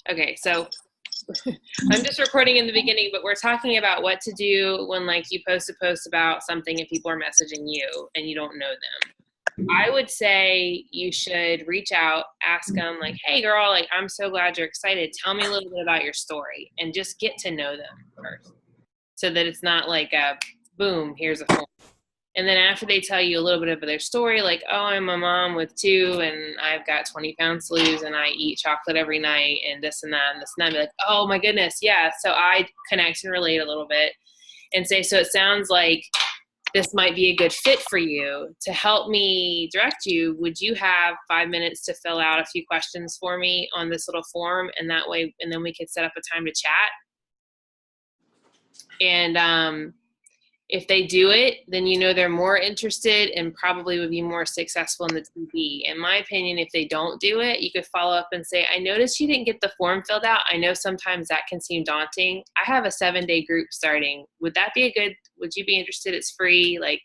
Okay, so I'm just recording in the beginning, but we're talking about what to do when like you post a post about something and people are messaging you and you don't know them. I would say you should reach out, ask them like, hey girl, like I'm so glad you're excited. Tell me a little bit about your story and just get to know them first so that it's not like a boom, here's a form. And then after they tell you a little bit of their story, like, oh, I'm a mom with 2 and I've got 20 pounds to lose and I eat chocolate every night and this and that and this and that, I'd be like, oh my goodness, yeah. So I connect and relate a little bit and say, so it sounds like this might be a good fit for you. To help me direct you, would you have 5 minutes to fill out a few questions for me on this little form? And that way, and then we could set up a time to chat. And if they do it, then you know they're more interested and probably would be more successful in the TV. In my opinion, if they don't do it, you could follow up and say, I noticed you didn't get the form filled out. I know sometimes that can seem daunting. I have a 7-day group starting. Would that be would you be interested? It's free. Like,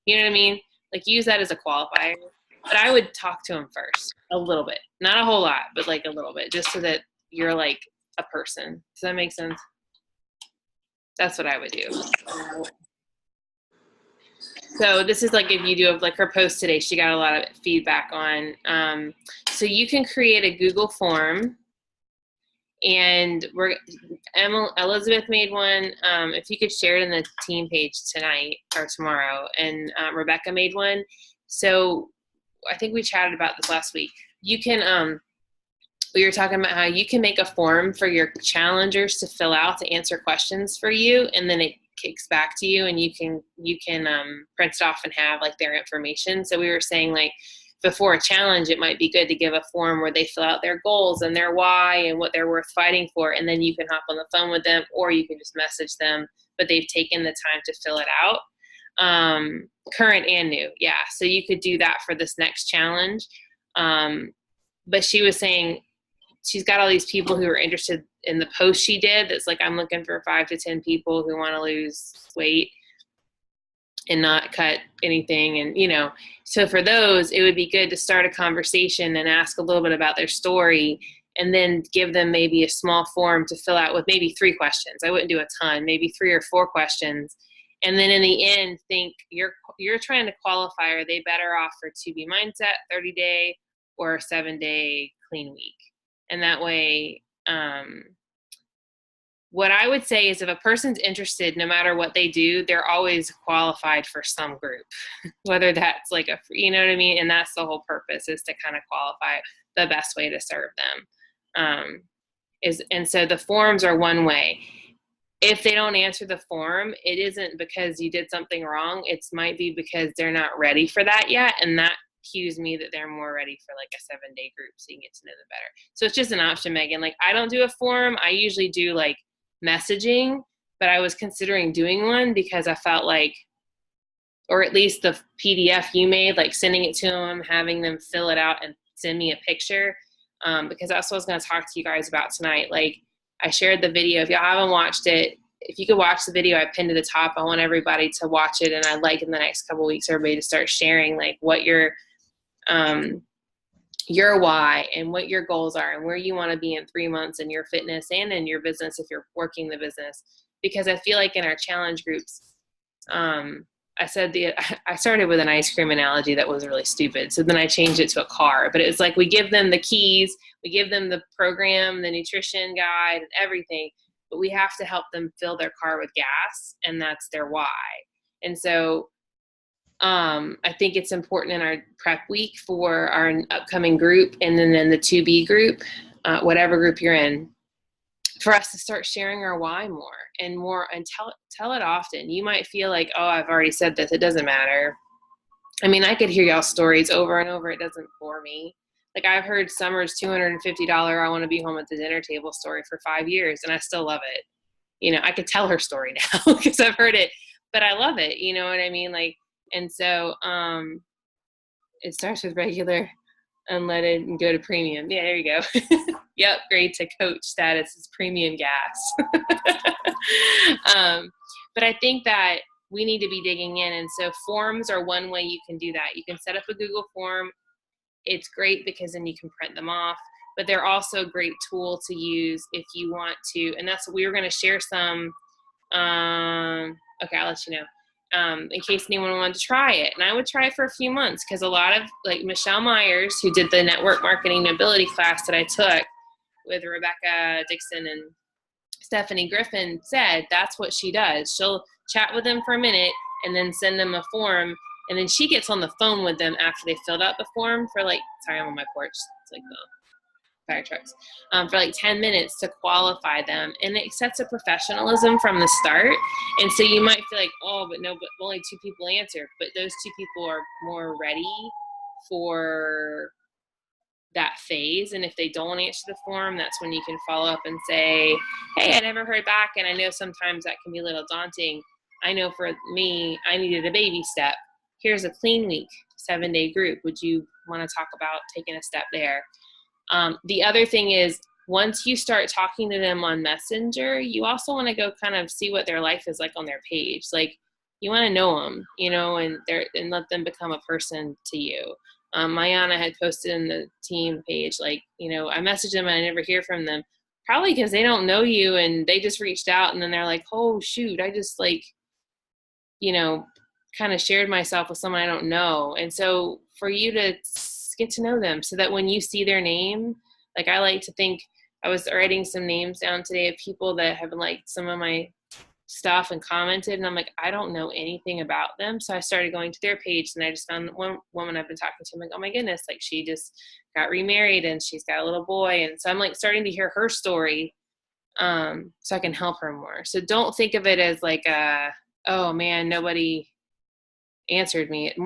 you know what I mean? Like use that as a qualifier. But I would talk to them first a little bit, not a whole lot, but like a little bit, just so that you're like a person. Does that make sense? That's what I would do. So this is like if you do like her post today, she got a lot of feedback on. So you can create a Google form, and Elizabeth made one. If you could share it in the team page tonight or tomorrow, and Rebecca made one. So I think we chatted about this last week. You can, we were talking about how you can make a form for your challengers to fill out to answer questions for you, and then it kicks back to you and you can print it off and have like their information. So we were saying like before a challenge, it might be good to give a form where they fill out their goals and their why and what they're worth fighting for. And then you can hop on the phone with them, or you can just message them, but they've taken the time to fill it out. Current and new. Yeah. So you could do that for this next challenge. But she was saying she's got all these people who are interested in the post she did. That's like, I'm looking for 5 to 10 people who want to lose weight and not cut anything. And, you know, so for those, it would be good to start a conversation and ask a little bit about their story, and then give them maybe a small form to fill out with maybe 3 questions. I wouldn't do a ton, maybe 3 or 4 questions. And then in the end, think you're trying to qualify, are they better off for 2B mindset, 30-day or 7-day clean week? And that way, what I would say is if a person's interested, no matter what they do, they're always qualified for some group, whether that's like you know what I mean? And that's the whole purpose, is to kind of qualify the best way to serve them. And so the forms are one way. If they don't answer the form, it isn't because you did something wrong. It might be because they're not ready for that yet. And that cues me that they're more ready for like a 7-day group, so you can get to know them better. So it's just an option, Megan. Like I don't do a form. I usually do like messaging, but I was considering doing one because I felt like, or at least the PDF you made, like sending it to them, having them fill it out and send me a picture. Because that's what I was going to talk to you guys about tonight. Like I shared the video. If y'all haven't watched it, if you could watch the video I pinned to the top, I want everybody to watch it. And I'd like in the next couple of weeks, everybody to start sharing like what your why and what your goals are and where you want to be in 3 months in your fitness and in your business if you're working the business. Because I feel like in our challenge groups, I started with an ice cream analogy that was really stupid. So then I changed it to a car, but it was like, we give them the keys, we give them the program, the nutrition guide and everything, but we have to help them fill their car with gas, and that's their why. And so I think it's important in our prep week for our upcoming group, and then in the 2B group, whatever group you're in, for us to start sharing our why more and tell it often. You might feel like, oh, I've already said this. It doesn't matter. I mean, I could hear y'all stories over and over. It doesn't bore me. Like I've heard Summer's $250 I want to be home at the dinner table story for 5 years, and I still love it. You know, I could tell her story now because I've heard it, but I love it. You know what I mean? Like, and so it starts with regular, unleaded, and go to premium. Yeah, there you go. Yep, grade to coach status is premium gas. But I think that we need to be digging in. And so forms are one way you can do that. You can set up a Google form. It's great because then you can print them off. but they're also a great tool to use if you want to. And that's what we were going to share some. Okay, I'll let you know. In case anyone wanted to try it. And I would try it for a few months, because a lot of, like Michelle Myers, who did the network marketing mobility class that I took with Rebecca Dixon and Stephanie Griffin, said that's what she does. She'll chat with them for a minute and then send them a form. And then she gets on the phone with them after they filled out the form for like, sorry, I'm on my porch. It's like the fire trucks, for like 10 minutes to qualify them. And it sets a professionalism from the start. And so you might feel like, oh, but only 2 people answer. But those 2 people are more ready for that phase. And if they don't answer the form, that's when you can follow up and say, hey, I never heard back. And I know sometimes that can be a little daunting. I know for me, I needed a baby step. Here's a clean week, 7-day group. Would you want to talk about taking a step there? The other thing is, once you start talking to them on Messenger, you also want to go kind of see what their life is like on their page. Like, you want to know them, and let them become a person to you. Mayana had posted in the team page, like, I messaged them and I never hear from them, probably because they don't know you and they just reached out, and then they're like, oh shoot, I just kind of shared myself with someone I don't know. And so for you to get to know them, so that when you see their name, like, I like to think, I was writing some names down today of people that have liked some of my stuff and commented, and I'm like, I don't know anything about them. So I started going to their page, and I just found one woman I've been talking to. I'm like, oh my goodness, like, she just got remarried and she's got a little boy. And so I'm like starting to hear her story, so I can help her more. So don't think of it as like, oh man, nobody answered me. It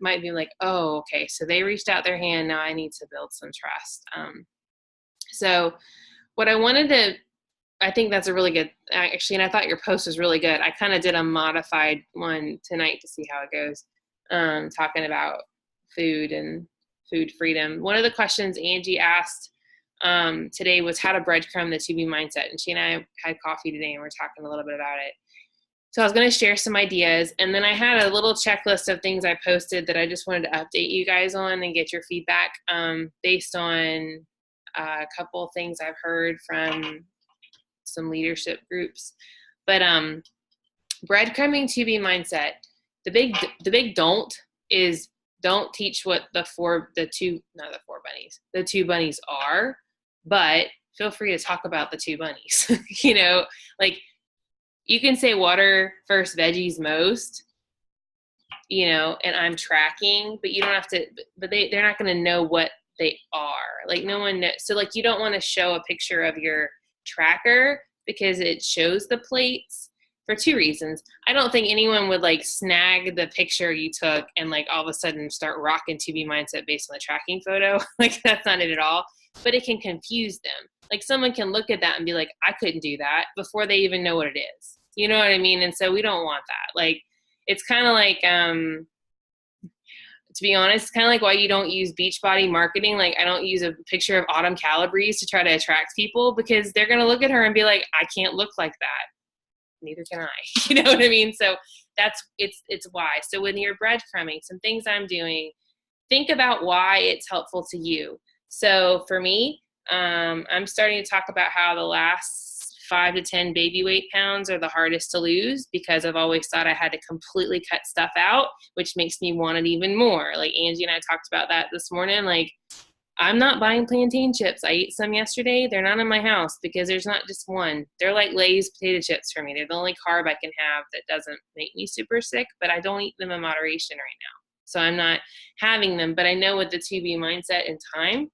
might be like, oh, okay, so they reached out their hand, now I need to build some trust. So what I think that's a really good, actually, and I thought your post was really good. I kind of did a modified one tonight to see how it goes, talking about food and food freedom. One of the questions Angie asked today was how to breadcrumb the 2B mindset, and she and I had coffee today and we're talking a little bit about it. So I was going to share some ideas, and then I had a little checklist of things I posted that I just wanted to update you guys on and get your feedback based on a couple of things I've heard from some leadership groups. But breadcrumbing 2B mindset, the big don't teach what the two bunnies are, but feel free to talk about the 2 bunnies. Like, you can say water first, veggies most, and I'm tracking, but you don't have to, but they're not going to know what they are. Like, no one knows. So like, you don't want to show a picture of your tracker because it shows the plates for 2 reasons. I don't think anyone would like snag the picture you took and like all of a sudden start rocking 2B mindset based on the tracking photo. Like, that's not it at all, but it can confuse them. Like, someone can look at that and be like, I couldn't do that, before they even know what it is. You know what I mean? And so we don't want that. Like, it's kind of like, to be honest, it's kind of like why you don't use Beachbody marketing. Like, I don't use a picture of Autumn Calabrese to try to attract people, because they're going to look at her and be like, I can't look like that. Neither can I. You know what I mean? So it's why. So when you're breadcrumbing, some things I'm doing, think about why it's helpful to you. So for me, I'm starting to talk about how the last 5 to 10 baby weight pounds are the hardest to lose, because I've always thought I had to completely cut stuff out, which makes me want it even more. Like, Angie and I talked about that this morning. Like, I'm not buying plantain chips. I ate some yesterday. They're not in my house because there's not just one. They're like Lay's potato chips for me. They're the only carb I can have that doesn't make me super sick, but I don't eat them in moderation right now. So I'm not having them, but I know with the 2B mindset and time,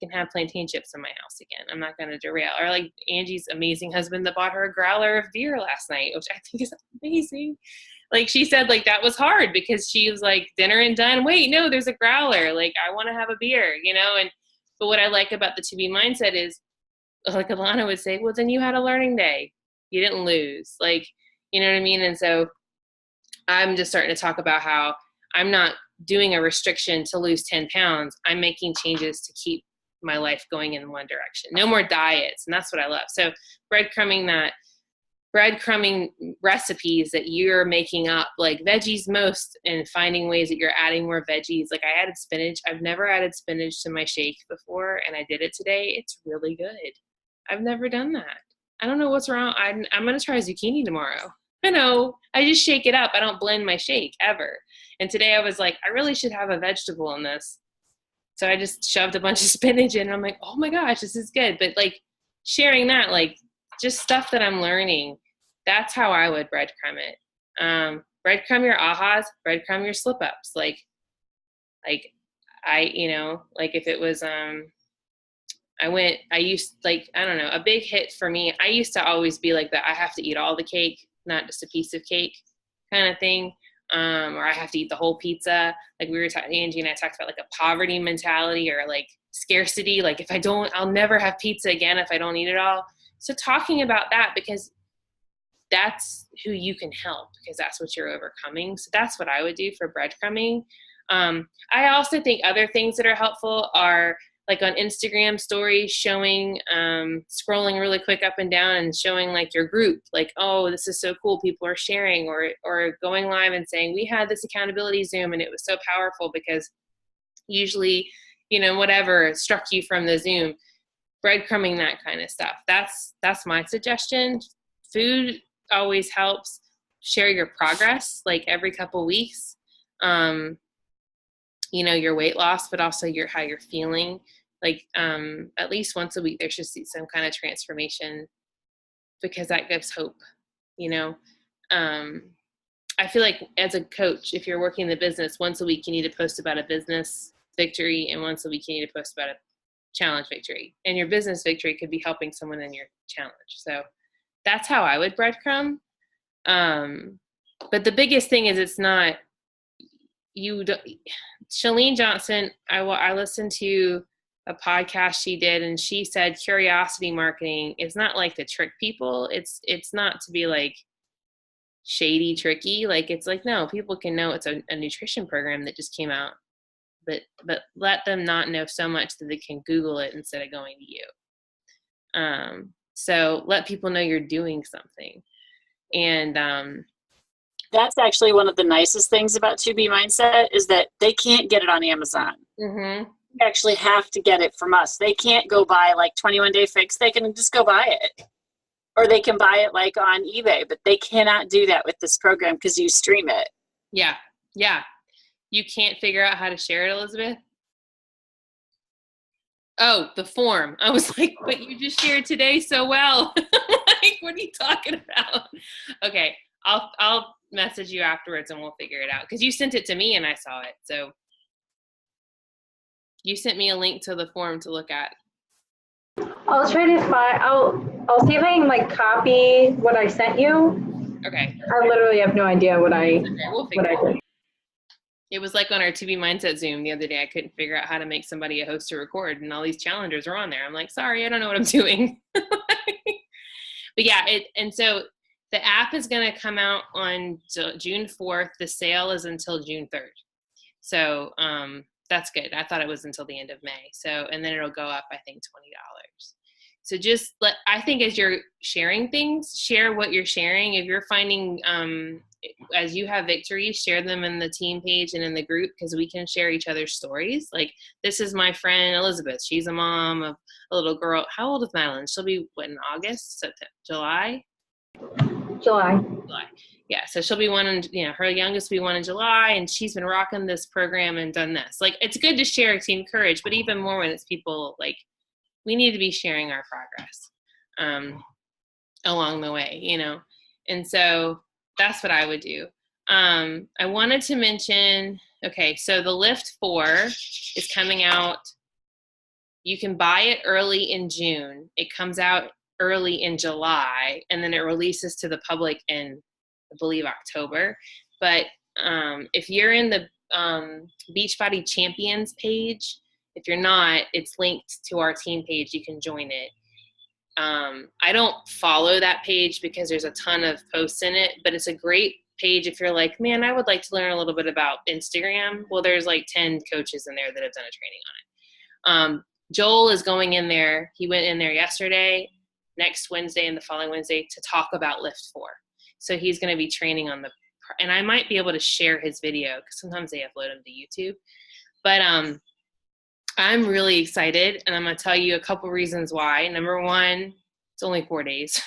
can have plantain chips in my house again. I'm not going to derail. Or like Angie's amazing husband that bought her a growler of beer last night, which I think is amazing. Like, she said, like, that was hard because she was like, dinner and done. Wait, no, there's a growler. Like, I want to have a beer, but what I like about the 2B mindset is, like Alana would say, well, then you had a learning day. You didn't lose. Like, you know what I mean? And so I'm just starting to talk about how I'm not doing a restriction to lose 10 pounds. I'm making changes to keep my life going in one direction. No more diets. And that's what I love. So breadcrumbing breadcrumbing recipes that you're making up, like veggies most, and finding ways that you're adding more veggies. Like I added spinach. I've never added spinach to my shake before, and I did it today. It's really good. I've never done that. I don't know what's wrong. I'm going to try zucchini tomorrow. I know. I just shake it up. I don't blend my shake ever. And today I was like, I really should have a vegetable in this. So I just shoved a bunch of spinach in, and I'm like, oh my gosh, this is good. But like sharing that, like just stuff that I'm learning, that's how I would breadcrumb it. Breadcrumb your ahas, breadcrumb your slip ups. Like I, like if it was, I used, like, I don't know, a big hit for me. I used to always be like that. I have to eat all the cake, not just a piece of cake kind of thing. Or I have to eat the whole pizza. Like we were talking, Angie and I talked about like a poverty mentality or like scarcity. Like if I don't, I'll never have pizza again if I don't eat it all. So talking about that, because that's who you can help, because that's what you're overcoming. So that's what I would do for breadcrumbing. I also think other things that are helpful are like on Instagram stories, showing, scrolling really quick up and down and showing like your group, like, oh, this is so cool, people are sharing, or going live and saying, we had this accountability Zoom and it was so powerful, because usually, whatever struck you from the Zoom, breadcrumbing that kind of stuff. That's my suggestion. Food always helps. Share your progress, like every couple weeks, your weight loss, but also how you're feeling. Like at least once a week there should be some kind of transformation, because that gives hope. I feel like as a coach, if you're working the business, once a week you need to post about a business victory, and once a week you need to post about a challenge victory, and your business victory could be helping someone in your challenge. So that's how I would breadcrumb. But the biggest thing is, it's not Chalene Johnson, I listened to a podcast she did, and she said curiosity marketing is not like to trick people. It's not to be like shady, tricky. Like it's like, no, people can know it's a nutrition program that just came out, but let them not know so much that they can Google it instead of going to you. So let people know you're doing something. And that's actually one of the nicest things about 2B Mindset, is that they can't get it on Amazon. Mm-hmm. You actually have to get it from us. They can't go buy like 21 Day Fix. They can just go buy it. Or they can buy it like on eBay, but they cannot do that with this program because you stream it. Yeah. Yeah. You can't figure out how to share it, Elizabeth? Oh, the form. I was like, but you just shared today so well. Like, what are you talking about? Okay. I'll message you afterwards and we'll figure it out, because you sent it to me and I saw it. So you sent me a link to the form to look at. I'll try to find. I'll see if I can like copy what I sent you. Okay. I literally have no idea what I We'll figure what I did. It was like on our 2B Mindset Zoom the other day. I couldn't figure out how to make somebody a host to record, and all these challengers were on there. I'm like, sorry, I don't know what I'm doing. But yeah, and so the app is going to come out on June 4th. The sale is until June 3rd. So that's good. I thought it was until the end of May. So, and then it'll go up, I think, $20. So just I think as you're sharing things, share what you're sharing. If you're finding, as you have victories, share them in the team page and in the group, because we can share each other's stories. Like, this is my friend Elizabeth. She's a mom of a little girl. How old is Madeline? She'll be, what, in August? September, July? July. Yeah, so she'll be one in, her youngest will be one in July, and she's been rocking this program and done this. Like, it's good to share team courage, but even more when it's people, like, we need to be sharing our progress along the way, And so that's what I would do. I wanted to mention, okay, so the Lift 4 is coming out. You can buy it early in June. It comes out early in July, and then it releases to the public in, I believe, October. But if you're in the Beachbody Champions page, if you're not, it's linked to our team page. You can join it. I don't follow that page because there's a ton of posts in it, but it's a great page if you're like, man, I would like to learn a little bit about Instagram. Well, there's like 10 coaches in there that have done a training on it. Joel is going in there. He went in there yesterday. next Wednesday and the following Wednesday to talk about Lift 4. So he's going to be training on and I might be able to share his video because sometimes they upload them to YouTube. But I'm really excited, and I'm going to tell you a couple reasons why. Number one, it's only 4 days.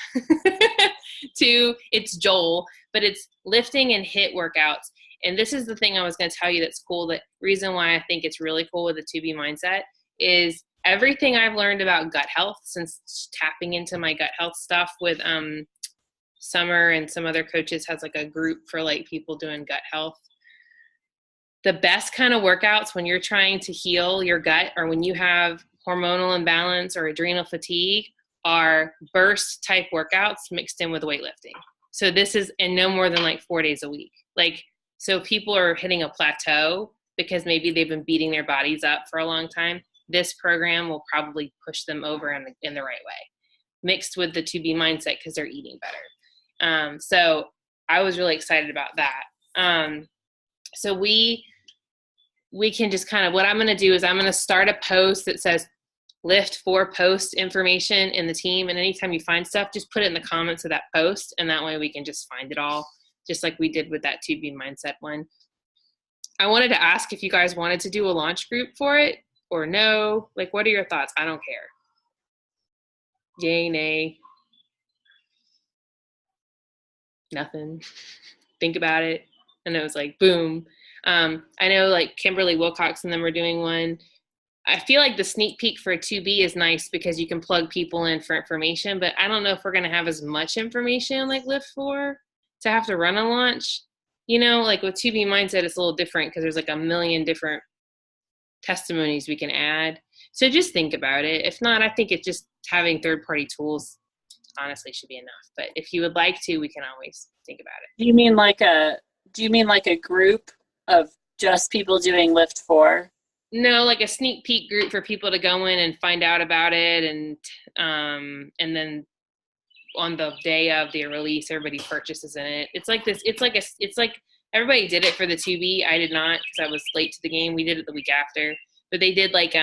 2, it's Joel, but it's lifting and HIIT workouts. And this is the thing I was going to tell you that's cool. The reason why I think it's really cool with the 2B mindset is everything I've learned about gut health since tapping into my gut health stuff with Summer and some other coaches has like a group for like people doing gut health. The best kind of workouts when you're trying to heal your gut or when you have hormonal imbalance or adrenal fatigue are burst type workouts mixed in with weightlifting. So this is in no more than like 4 days a week. Like, so people are hitting a plateau because maybe they've been beating their bodies up for a long time. This program will probably push them over in the right way, mixed with the 2B mindset because they're eating better. So I was really excited about that. So we can just kind of, what I'm going to do is I'm going to start a post that says Lift 4 post information in the team. And anytime you find stuff, just put it in the comments of that post. And that way we can just find it all, just like we did with that 2B mindset one. I wanted to ask if you guys wanted to do a launch group for it or no. Like, what are your thoughts? I don't care. Yay, nay. Nothing. Think about it. And it was like, boom. I know like Kimberly Wilcox and them were doing one. I feel like the sneak peek for a 2B is nice because you can plug people in for information, but I don't know if we're going to have as much information like Lift 4 to have to run a launch. You know, like with 2B mindset, it's a little different because there's like a million different testimonies we can add. So just think about it. If not, I think it's just having third-party tools honestly should be enough. But if you would like to, we can always think about it. Do you mean like a group of just people doing Lift 4? No, like a sneak peek group for people to go in and find out about it, and then on the day of the release, everybody purchases in it. It's like this. It's like everybody did it for the 2B. I did not because I was late to the game. We did it the week after, but they did like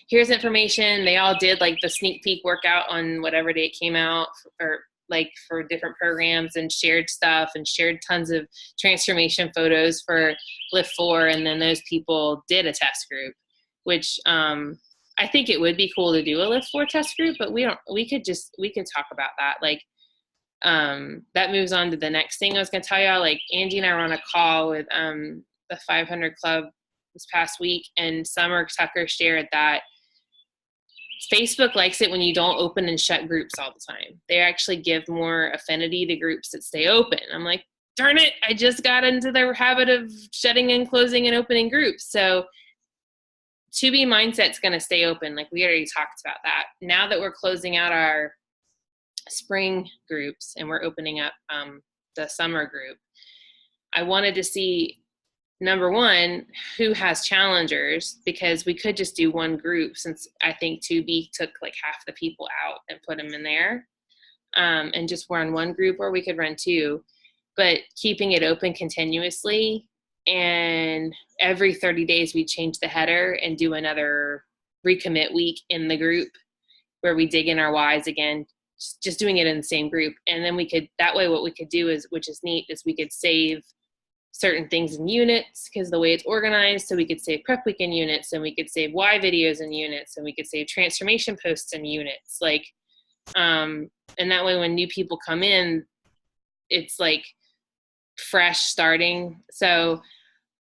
here's information. They all did like the sneak peek workout on whatever day it came out, or like for different programs, and shared stuff and shared tons of transformation photos for Lift 4. And then those people did a test group, which I think it would be cool to do a Lift 4 test group, but we could talk about that. Like that moves on to the next thing I was going to tell y'all. Like Angie and I were on a call with the 500 Club this past week, and Summer Tucker shared that Facebook likes it when you don't open and shut groups all the time. They actually give more affinity to groups that stay open. I'm like, darn it, I just got into the habit of shutting and closing and opening groups. So 2B mindset's going to stay open. Like we already talked about that. Now that we're closing out our spring groups and we're opening up the summer group, I wanted to see, number one, who has challengers, because we could just do one group since I think 2B took like half the people out and put them in there and just run one group, or we could run two, but keeping it open continuously. And every 30 days we change the header and do another recommit week in the group where we dig in our whys again, just doing it in the same group. And then we could, that way what we could do is, which is neat, is we could save certain things in units because the way it's organized. So we could save prep week in units, and we could save why videos in units, and we could save transformation posts in units. Like, and that way when new people come in, it's like fresh starting. So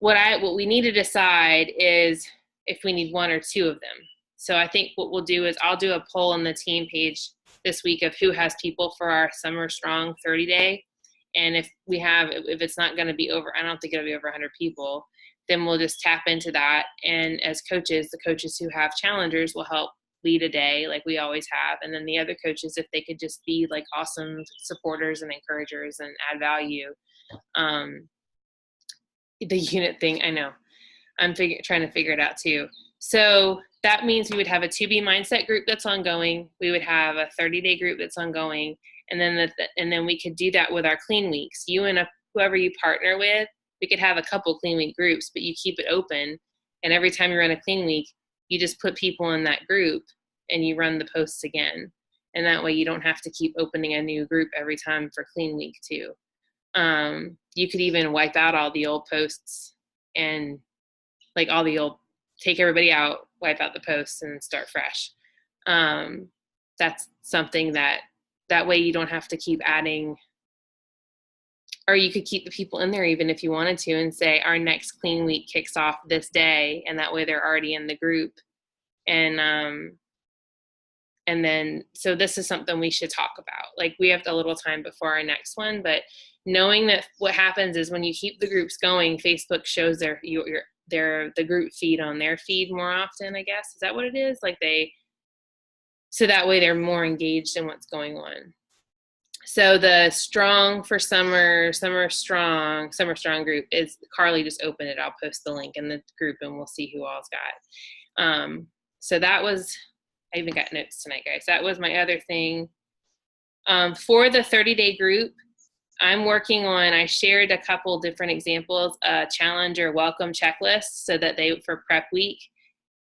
what we need to decide is if we need one or two of them. So I think what we'll do is I'll do a poll on the team page this week of who has people for our Summer Strong 30 day. And if it's not going to be over, I don't think it'll be over 100 people, then we'll just tap into that. And as coaches, the coaches who have challengers will help lead a day like we always have. And then the other coaches, if they could just be like awesome supporters and encouragers and add value. The unit thing, I know. I'm trying to figure it out too. So that means we would have a 2B mindset group that's ongoing. We would have a 30-day group that's ongoing. And then we could do that with our clean weeks. You and whoever you partner with, we could have a couple clean week groups, but you keep it open. And every time you run a clean week, you just put people in that group and you run the posts again. And that way you don't have to keep opening a new group every time for clean week too. You could even wipe out all the old posts and like all the old, take everybody out, wipe out the posts and start fresh. That's something that way you don't have to keep adding, or you could keep the people in there even if you wanted to and say our next clean week kicks off this day, and that way they're already in the group. And then, so this is something we should talk about. Like we have a little time before our next one, but knowing that what happens is when you keep the groups going, Facebook shows the group feed on their feed more often, I guess. Is that what it is? Like so that way they're more engaged in what's going on. So the Strong for Summer Strong group is, Carly just opened it. I'll post the link in the group and we'll see who all's got. So that was, I even got notes tonight, guys. That was my other thing. For the 30-day group, I'm working on, I shared a couple different examples, challenger welcome checklists so that for prep week,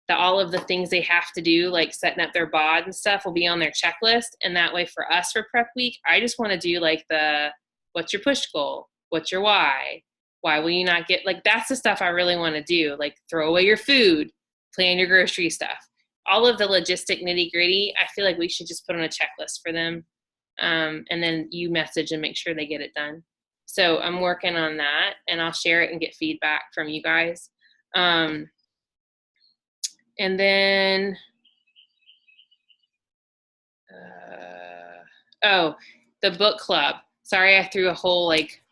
that all of the things they have to do, like setting up their bod and stuff, will be on their checklist. And that way for us for prep week, I just want to do like what's your push goal? What's your why? Why will you not get, like, that's the stuff I really want to do. Like throw away your food, plan your grocery stuff. All of the logistic nitty gritty, I feel like we should just put on a checklist for them. And then you message and make sure they get it done. So I'm working on that and I'll share it and get feedback from you guys. And then, the book club. Sorry, I threw a whole like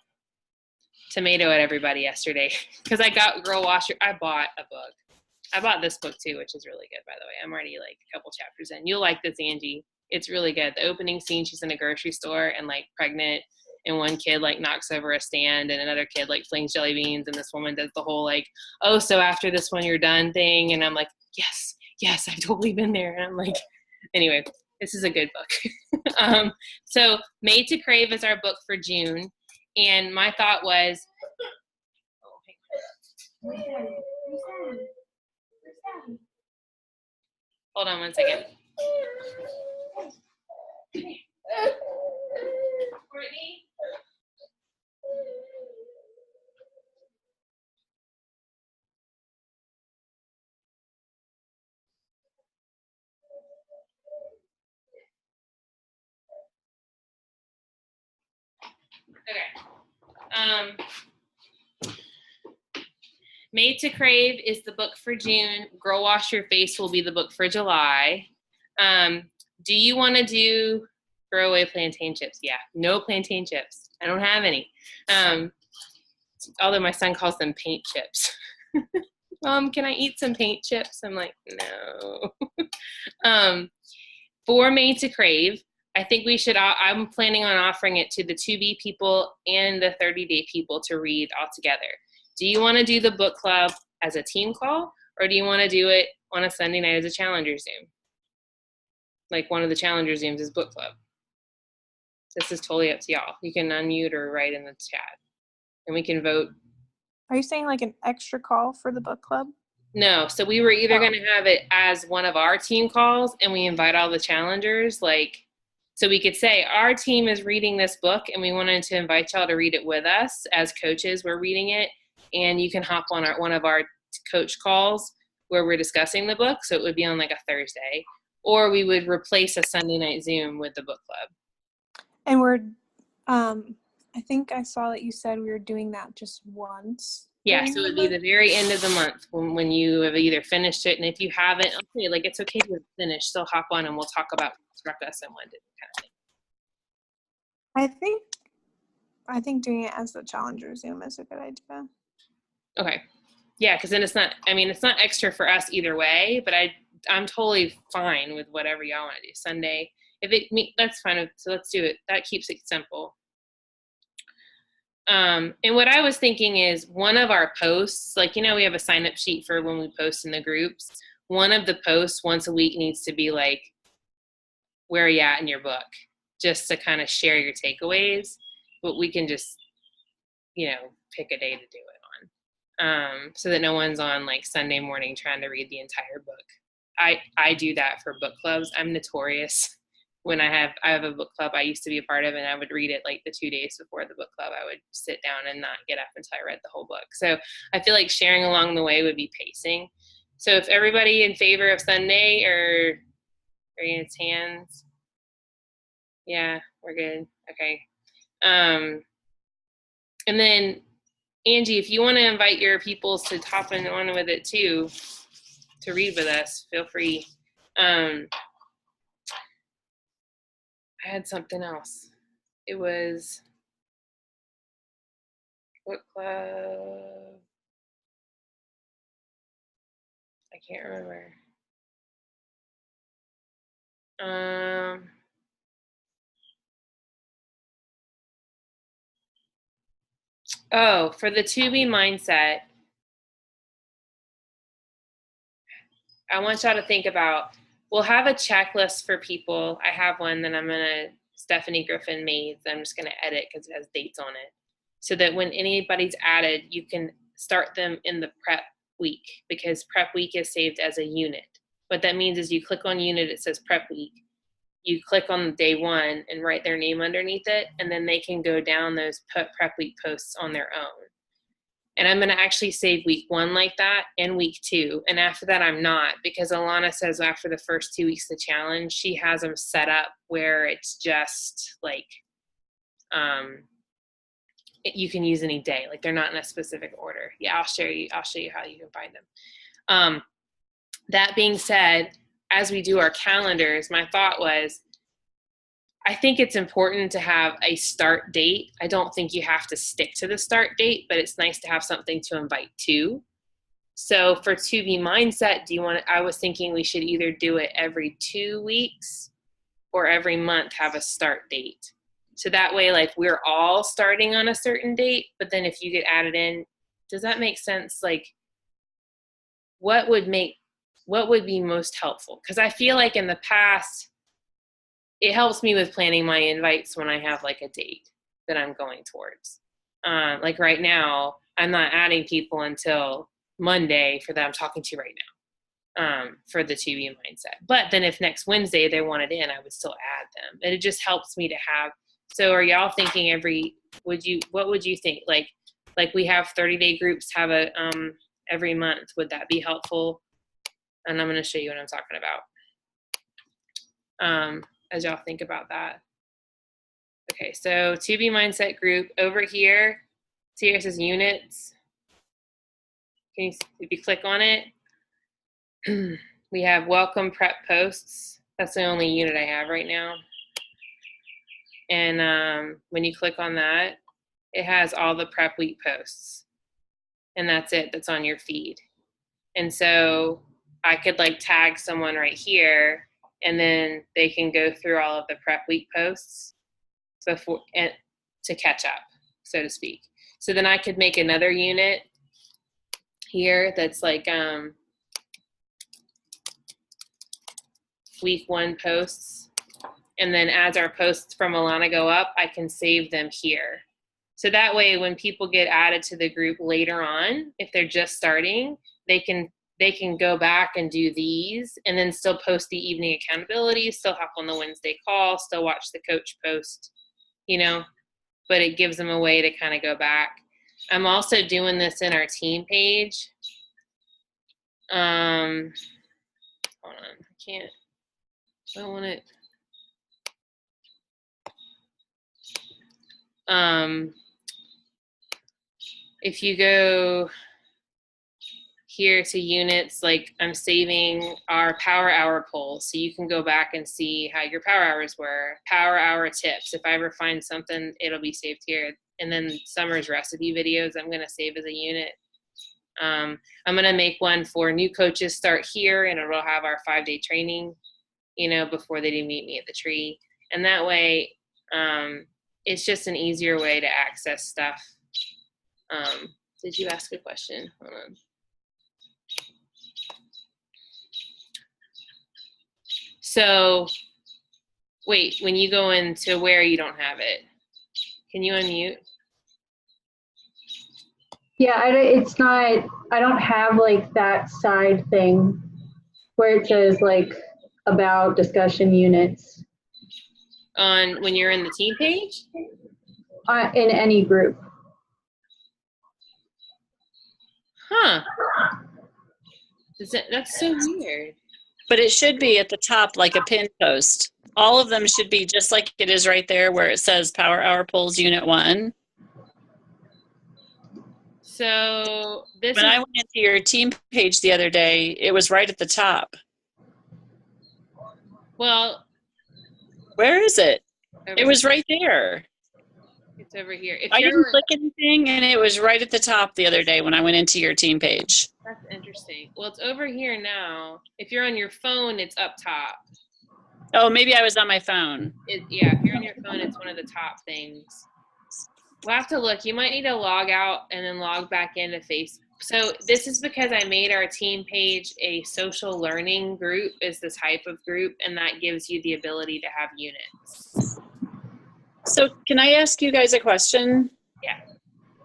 tomato at everybody yesterday because I got Girl Washer. I bought a book. I bought this book too, which is really good, by the way. I'm already like a couple chapters in. You'll like this, Angie. It's really good. The opening scene, she's in a grocery store and like pregnant, and one kid like knocks over a stand and another kid like flings jelly beans, and this woman does the whole like, oh, so after this one you're done thing. And I'm like, yes, I've totally been there. And I'm like, anyway, this is a good book. So Made to Crave is our book for June. And my thought was, hold on one second. Courtney? Okay. Made to Crave is the book for June. Girl Wash Your Face will be the book for July. Do you want to do throw away plantain chips? Yeah, no plantain chips. I don't have any. Although my son calls them paint chips. Mom, can I eat some paint chips? I'm like, no. For Made to Crave, I think we should, I'm planning on offering it to the 2B people and the 30-day people to read all together. Do you want to do the book club as a team call, or do you want to do it on a Sunday night as a Challenger Zoom? Like one of the Challenger Zooms is book club. This is totally up to y'all. You can unmute or write in the chat, and we can vote. Are you saying like an extra call for the book club? No, so we were either going to have it as one of our team calls, and we invite all the challengers, like, so we could say our team is reading this book, and we wanted to invite y'all to read it with us as coaches. We're reading it, and you can hop on one of our coach calls where we're discussing the book. So it would be on like a Thursday, or we would replace a Sunday night Zoom with the book club. And we're, I think I saw that you said we were doing that just once. Yeah, so it would be the very end of the month when you have either finished it, and if you haven't, okay, like it's okay to finish, still hop on and we'll talk about Construct Us and when did kind of thing. I think doing it as the Challenger Zoom is a good idea. Okay. Yeah, because then it's not extra for us either way, but I'm totally fine with whatever y'all want to do. Sunday, that's fine. So let's do it. That keeps it simple. And what I was thinking is one of our posts, like, we have a sign up sheet for when we post in the groups. One of the posts once a week needs to be like, where are you at in your book? Just to kind of share your takeaways, but we can just, pick a day to do it on. So that no one's on like Sunday morning trying to read the entire book. I do that for book clubs. I'm notorious when I have a book club I used to be a part of, and I would read it like the 2 days before the book club. I would sit down and not get up until I read the whole book. So I feel like sharing along the way would be pacing. So if everybody in favor of Sunday or raising its hands, yeah, we're good. Okay. And then Angie, if you want to invite your peoples to hop in on with it too, to read with us, feel free. I had something else. It was book club. I can't remember. Oh, for the to be mindset, I want y'all to think about, we'll have a checklist for people. I have one that Stephanie Griffin made, that I'm just gonna edit because it has dates on it. So that when anybody's added, you can start them in the prep week, because prep week is saved as a unit. What that means is you click on unit, it says prep week. You click on day one and write their name underneath it, and then they can go down those prep week posts on their own. And I'm gonna actually save week 1 like that and week 2. And after that, I'm not, because Alana says after the first 2 weeks of the challenge, she has them set up where it's just like, you can use any day, like they're not in a specific order. Yeah, I'll show you how you can find them. That being said, as we do our calendars, my thought was, I think it's important to have a start date. I don't think you have to stick to the start date, but it's nice to have something to invite to. So for To Be Mindset, I was thinking we should either do it every 2 weeks or every month have a start date. So that way, like, we're all starting on a certain date, but then if you get added in, does that make sense? Like, what would be most helpful? Because I feel like in the past, it helps me with planning my invites when I have like a date that I'm going towards. Like right now, I'm not adding people until Monday for that I'm talking to right now, for the To Be Mindset. But then if next Wednesday they want it in, I would still add them. And it just helps me to have. So are y'all thinking what would you think? Like we have 30-day groups have a every month. Would that be helpful? And I'm going to show you what I'm talking about. As y'all think about that. Okay, so To Be Mindset group over here. See here it says units. If you click on it, we have welcome prep posts. That's the only unit I have right now. And when you click on that, it has all the prep week posts. And that's it, that's on your feed. And so I could like tag someone right here, and then they can go through all of the prep week posts before and to catch up, so to speak. So then I could make another unit here that's like week 1 posts. And then as our posts from Alana go up, I can save them here. So that way when people get added to the group later on, if they're just starting, they can go back and do these and then still post the evening accountability, still hop on the Wednesday call, still watch the coach post, but it gives them a way to kind of go back. I'm also doing this in our team page. Hold on, I don't want it. If you go here to units, like I'm saving our power hour poll, so you can go back and see how your power hours were. Power hour tips, if I ever find something, it'll be saved here. And then Summer's recipe videos, I'm gonna save as a unit. I'm gonna make one for new coaches, start here, and it'll have our 5-day training, before they do meet me at the tree. And that way, it's just an easier way to access stuff. Did you ask a question? Hold on. So, wait, when you go into where you don't have it, can you unmute? Yeah, it's not, I don't have like that side thing where it says like about discussion units. On when you're in the team page? In any group. Huh. That's so weird. But it should be at the top like a pin post. All of them should be just like it is right there where it says Power Hour Polls Unit 1. So When I went into your team page the other day, it was right at the top. Well, where is it? It was right there. It's over here. I didn't click anything, and it was right at the top the other day when I went into your team page. That's interesting. Well, it's over here now. If you're on your phone, it's up top. Oh, maybe I was on my phone. Yeah, if you're on your phone, it's one of the top things. We'll have to look. You might need to log out and then log back into Facebook. So this is because I made our team page a social learning group is the type of group, and that gives you the ability to have units. So can I ask you guys a question? Yeah.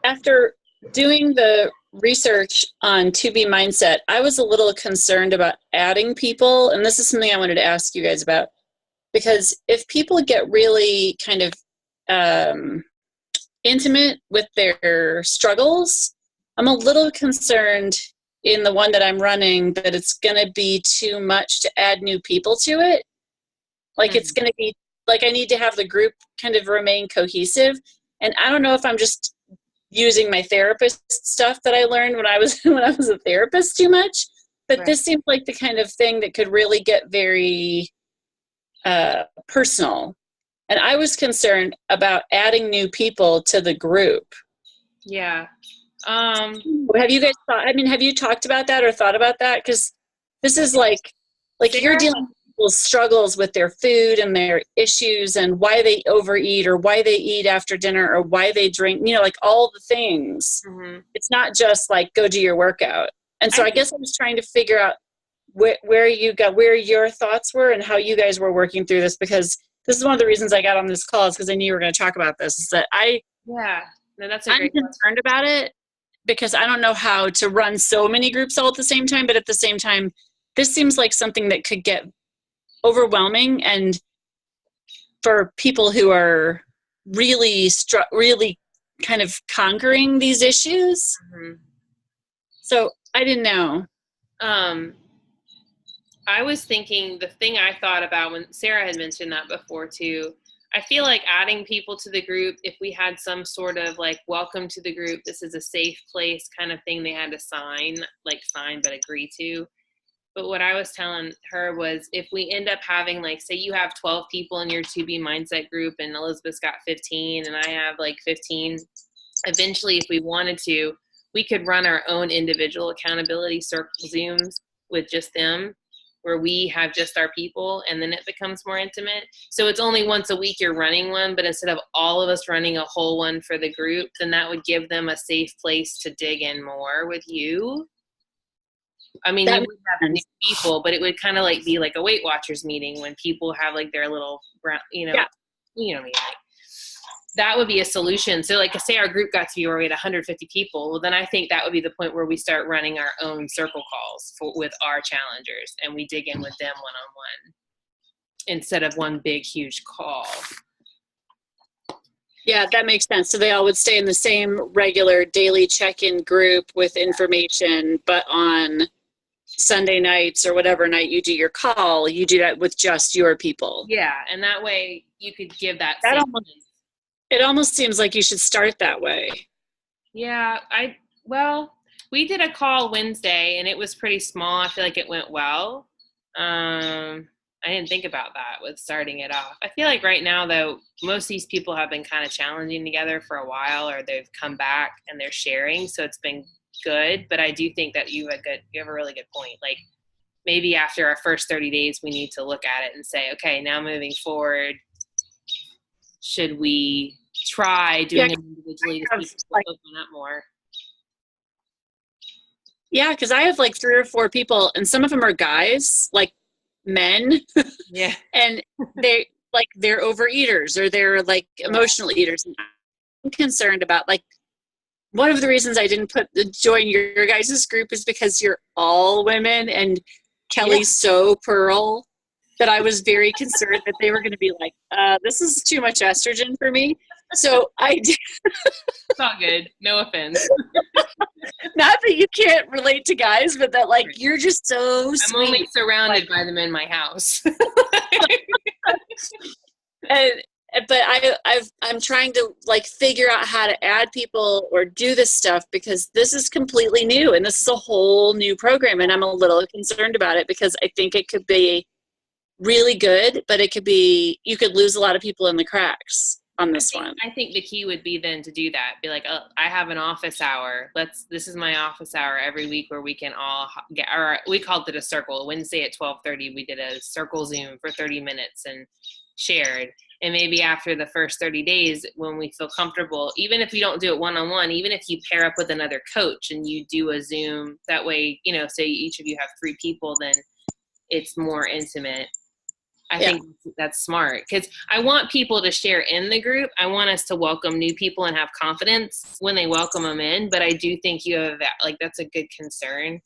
After doing the research on 2B Mindset, I was a little concerned about adding people, and this is something I wanted to ask you guys about, because if people get really kind of intimate with their struggles, I'm a little concerned in the one that I'm running that it's going to be too much to add new people to it. Like it's going to be like I need to have the group kind of remain cohesive. And I don't know if I'm just using my therapist stuff that I learned when I was a therapist too much, but This seems like the kind of thing that could really get very personal. And I was concerned about adding new people to the group. Yeah. Have you guys have you talked about that or thought about that? Because this is like you're dealing with people's struggles with their food and their issues and why they overeat or why they eat after dinner or why they drink, like all the things. Mm-hmm. It's not just like go do your workout. And so I guess I was trying to figure out where your thoughts were and how you guys were working through this, because this is one of the reasons I got on this call is because I knew you were going to talk about this. Is that I'm concerned about it because I don't know how to run so many groups all at the same time. But at the same time, this seems like something that could get overwhelming, and for people who are really kind of conquering these issues. Mm-hmm. So I didn't know. I was thinking the thing I thought about when Sarah had mentioned that before too, I feel like adding people to the group, if we had some sort of like welcome to the group, this is a safe place kind of thing they had to sign but agree to. But what I was telling her was if we end up having like, say you have 12 people in your 2B Mindset group and Elizabeth's got 15 and I have like 15, eventually if we wanted to, we could run our own individual accountability circle Zooms with just them, where we have just our people, and then it becomes more intimate. So it's only once a week you're running one, but instead of all of us running a whole one for the group, then that would give them a safe place to dig in more with you. I mean, you would have new people, but it would kind of like be like a Weight Watchers meeting when people have like their little, you know what I mean? Like, that would be a solution. So like say our group got to be where we had 150 people, well then I think that would be the point where we start running our own circle calls with our challengers and we dig in with them one-on-one instead of one big huge call. Yeah, that makes sense. So they all would stay in the same regular daily check-in group with information, but on Sunday nights or whatever night you do your call, you do that with just your people. Yeah, and that way you could give that it almost seems like you should start that way. Yeah, we did a call Wednesday and it was pretty small. I feel like it went well. I didn't think about that with starting it off. I feel like right now though, most of these people have been kind of challenging together for a while, or they've come back and they're sharing. So it's been good, but I do think that you have a really good point. Like maybe after our first 30 days, we need to look at it and say, okay, now moving forward, should we try doing it individually to see people open up more? Yeah, because I have like 3 or 4 people, and some of them are guys, like men. Yeah. And they're overeaters or they're like emotional eaters. And I'm concerned about like one of the reasons I didn't join your guys' group is because you're all women and Kelly's so Pearl. that I was very concerned that they were going to be like, this is too much estrogen for me. So I did. It's all good. No offense. Not that you can't relate to guys, but that like you're just so I'm sweet. only surrounded by them in my house. And but I'm trying to like figure out how to add people or do this stuff because this is completely new and this is a whole new program, and I'm a little concerned about it because I think it could be really good, but it could be, you could lose a lot of people in the cracks on this one. I think the key would be then to do that. Be like, oh, I have an office hour. This is my office hour every week where we can all get, or we called it a circle. Wednesday at 12:30, we did a circle Zoom for 30 minutes and shared. And maybe after the first 30 days, when we feel comfortable, even if we don't do it one-on-one, even if you pair up with another coach and you do a Zoom, that way, you know, say each of you have 3 people, then it's more intimate. I think that's smart because I want people to share in the group. I want us to welcome new people and have confidence when they welcome them in. But I do think you have that, like, that's a good concern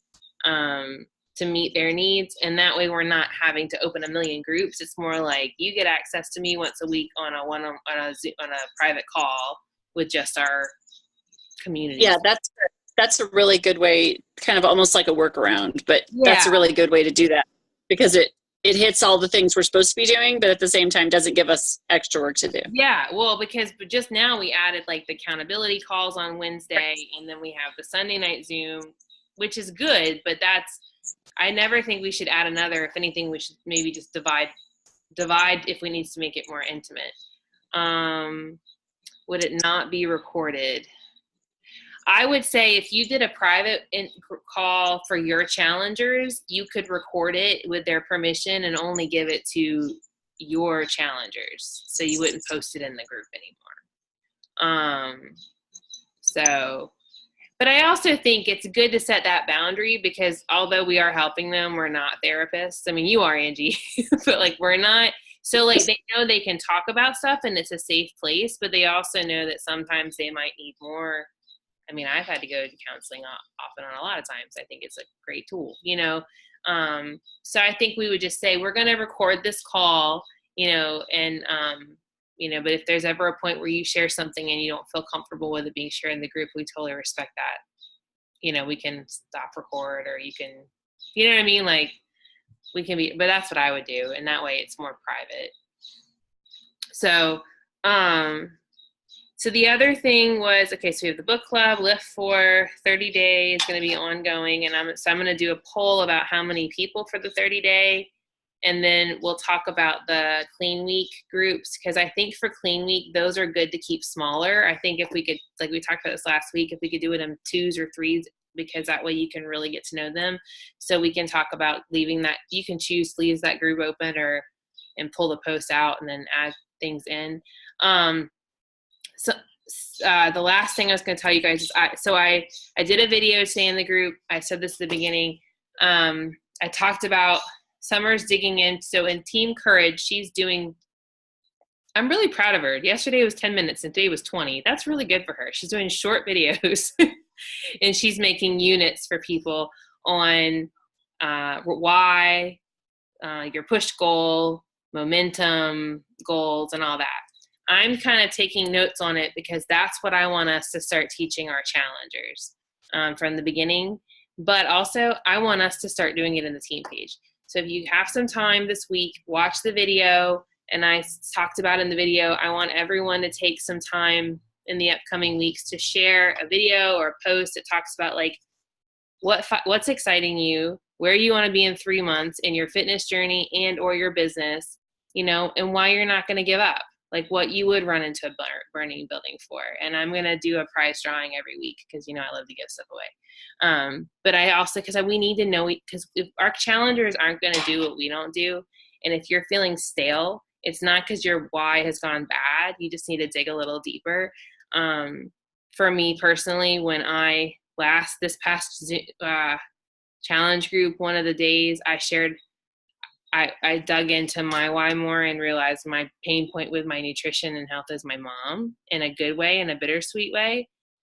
to meet their needs. And that way we're not having to open a million groups. It's more like you get access to me once a week on a private call with just our community. Yeah, that's a really good way, kind of almost like a workaround, but that's a really good way to do that because it hits all the things we're supposed to be doing, but at the same time doesn't give us extra work to do. Yeah, well, because just now we added like the accountability calls on Wednesday, and then we have the Sunday night Zoom, which is good, but I never think we should add another. If anything, we should maybe just divide if we need to make it more intimate. Would it not be recorded? I would say if you did a private call for your challengers, you could record it with their permission and only give it to your challengers. So you wouldn't post it in the group anymore. But I also think it's good to set that boundary because although we are helping them, we're not therapists. I mean, you are, Angie, but like we're not. So like they know they can talk about stuff and it's a safe place, but they also know that sometimes they might need more. I mean, I've had to go to counseling off and on a lot of times. I think it's a great tool, you know? So I think we would just say, we're going to record this call, you know, and, you know, but if there's ever a point where you share something and you don't feel comfortable with it being shared in the group, we totally respect that. You know, we can stop record or you can, you know what I mean? Like we can be, but that's what I would do. And that way it's more private. So, so the other thing was, okay, so we have the book club, Lift for 30 days, going to be ongoing. And I'm going to do a poll about how many people for the 30-day. And then we'll talk about the Clean Week groups, because I think for Clean Week, those are good to keep smaller. I think if we could, like we talked about this last week, if we could do it in 2s or 3s, because that way you can really get to know them. So we can talk about leaving that, you can choose to leave that group open and pull the posts out and then add things in. So the last thing I was going to tell you guys is I did a video today in the group. I said this at the beginning. I talked about Summer's digging in. So in Team Courage, she's doing, I'm really proud of her. Yesterday was 10 minutes and today was 20. That's really good for her. She's doing short videos and she's making units for people on why, your push goal, momentum goals, and all that. I'm kind of taking notes on it because that's what I want us to start teaching our challengers from the beginning. But also, I want us to start doing it in the team page. So if you have some time this week, watch the video. And I talked about in the video, I want everyone to take some time in the upcoming weeks to share a video or a post that talks about like what's exciting you, where you want to be in 3 months in your fitness journey and or your business, you know, and why you're not going to give up. Like what you would run into a burning building for. And I'm going to do a prize drawing every week because, you know, I love to give stuff away. But I also, because we need to know, because if our challengers aren't going to do what we don't do, and if you're feeling stale, it's not because your why has gone bad. You just need to dig a little deeper. For me personally, when this past challenge group, one of the days I shared, I dug into my why more and realized my pain point with my nutrition and health is my mom, in a good way, in a bittersweet way.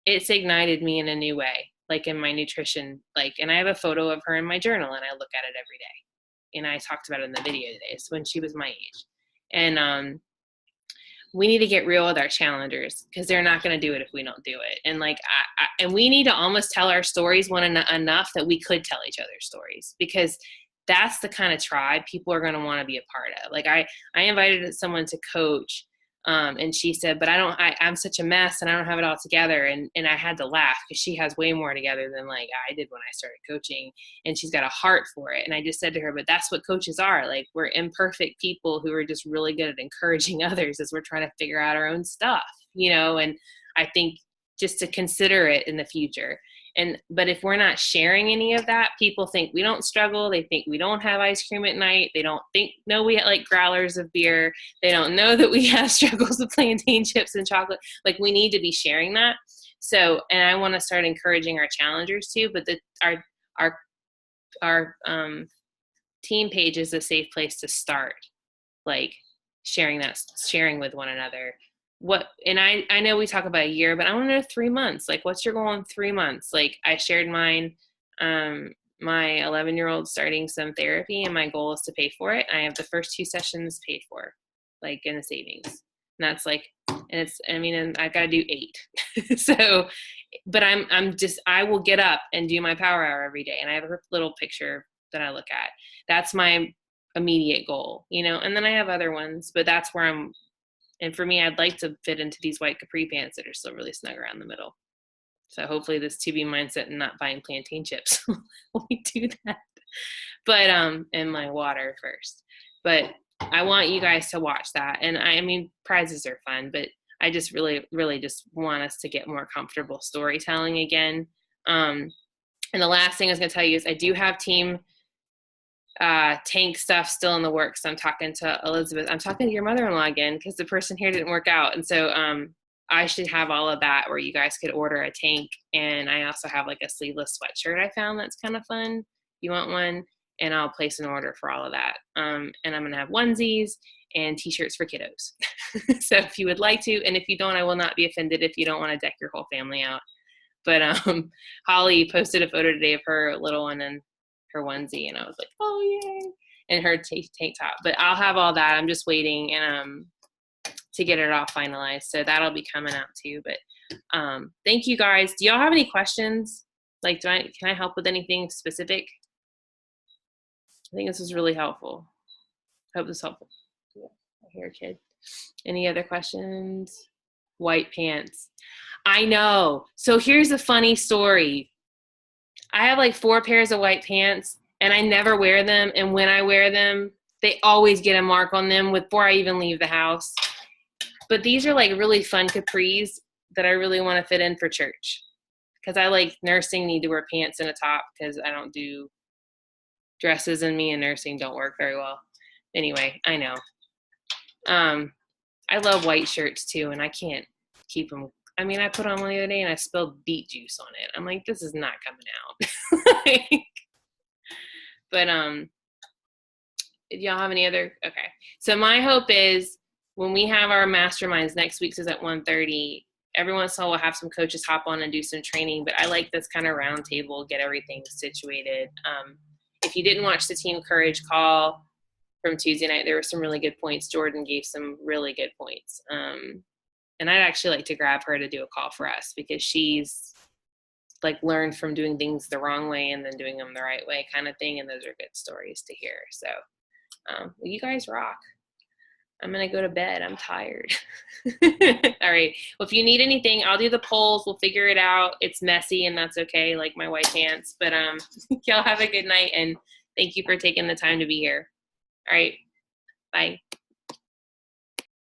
It's ignited me in a new way, like in my nutrition, and I have a photo of her in my journal and I look at it every day. And I talked about it in the video today. It's when she was my age. And we need to get real with our challengers because they're not going to do it if we don't do it. And like, and we need to almost tell our stories enough that we could tell each other's stories, because that's the kind of tribe people are going to want to be a part of. Like I invited someone to coach, and she said, but I'm such a mess and I don't have it all together. And I had to laugh because she has way more together than like I did when I started coaching, and she's got a heart for it. And I just said to her, but that's what coaches are. Like, we're imperfect people who are just really good at encouraging others as we're trying to figure out our own stuff, you know? And I think just to consider it in the future. But if we're not sharing any of that, people think we don't struggle. They think we don't have ice cream at night. They don't know we like growlers of beer. They don't know that we have struggles with plantain chips and chocolate. Like, we need to be sharing that. So, and I want to start encouraging our challengers too, but our team page is a safe place to start, like sharing with one another. And I know we talk about a year, but I want to know 3 months. Like, what's your goal in 3 months? Like, I shared mine, my 11-year-old starting some therapy, and my goal is to pay for it. I have the first 2 sessions paid for, like, in the savings. And that's like, and I've got to do 8. So, but I will get up and do my power hour every day. And I have a little picture that I look at. That's my immediate goal, you know, and then I have other ones, but that's where and for me, I'd like to fit into these white capri pants that are still really snug around the middle. So hopefully this 2B mindset and not buying plantain chips will do that. But, and my water first. But I want you guys to watch that. And I mean, prizes are fun, but I just really, really just want us to get more comfortable storytelling again. And the last thing I was going to tell you is I do have team tank stuff still in the works. I'm talking to Elizabeth. I'm talking to your mother-in-law again, because the person here didn't work out. And so I should have all of that where you guys could order a tank. And I also have like a sleeveless sweatshirt I found that's kind of fun. You want one? And I'll place an order for all of that. And I'm going to have onesies and t-shirts for kiddos. So if you would like to, and if you don't, I will not be offended if you don't want to deck your whole family out. But Holly posted a photo today of her little one and her onesie, and I was like, oh yay, and her tank top. But I'll have all that. I'm just waiting and to get it all finalized, so that'll be coming out too. But thank you guys. Do y'all have any questions? Like, can I help with anything specific? I think this was really helpful. I hope this is helpful. Yeah, here, kid. Any other questions? White pants. I know. So here's a funny story. I have like 4 pairs of white pants, and I never wear them. And when I wear them, they always get a mark on them before I even leave the house. But these are like really fun capris that I really want to fit in for church, because I like nursing need to wear pants and a top, because I don't do dresses, and me and nursing don't work very well. Anyway, I know. I love white shirts too, and I can't keep them. I mean, I put on one the other day and I spilled beet juice on it. I'm like, this is not coming out. But do y'all have any other? Okay. So my hope is when we have our masterminds next week, is at 1:30. Every once in a while we'll have some coaches hop on and do some training, but I like this kind of round table, get everything situated. If you didn't watch the Team Courage call from Tuesday night, there were some really good points. Jordan gave some really good points. And I'd actually like to grab her to do a call for us, because she's like learned from doing things the wrong way and then doing them the right way kind of thing. And those are good stories to hear. So well, you guys rock. I'm going to go to bed. I'm tired. All right. Well, if you need anything, I'll do the polls. We'll figure it out. It's messy, and that's okay, like my white pants. But y'all have a good night, and thank you for taking the time to be here. All right. Bye.